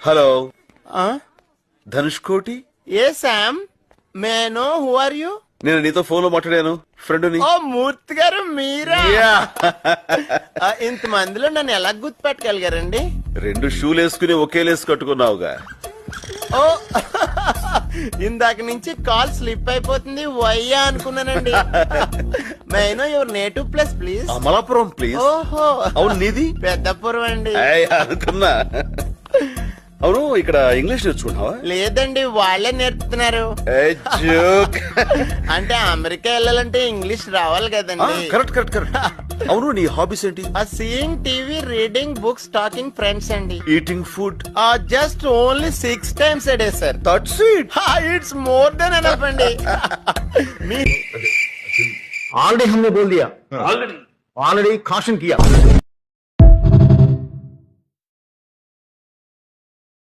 Hello Dhanush Koti. ఏ శామ్, may I know who are you? నేను నీతో ఫోన్ లో మాట్లాడాను, ఫ్రెండ్. ఓ మూర్తి గారు మీరా? ఇంతమందిలో నన్ను ఎలా గుర్తుపెట్టగలిగారండి? 2 షూలు వేసుకుని ఒకే లేసు కట్టుకున్నావుగా. ఓ ఇందాక నుంచి కాల్ స్లిప్ అయిపోతుంది వయ్యా అనుకున్నానండి. మే I no your native place please? Amalapuram please. ఓహో అవును, నీది? పెద్దపురం అండి. అనుకున్నా. అవును, ఇక్కడ ఇంగ్లీష్ నేర్చుకుంటావా? లేదండి, వాళ్ళే నేర్పుతున్నారు. అంటే అమెరికా వెళ్ళాలంటే ఇంగ్లీష్ రావాలి కదండి. Correct correct correct. అవును, నీ హాబీస్ ఏంటి? Seeing TV, reading books, talking friends అండి. Eating food? Just only 6 times a day sir. That's it. It's more than enough అండి. ऑलरेडी हमने बोल दिया, ऑलरेडी कॉशन किया.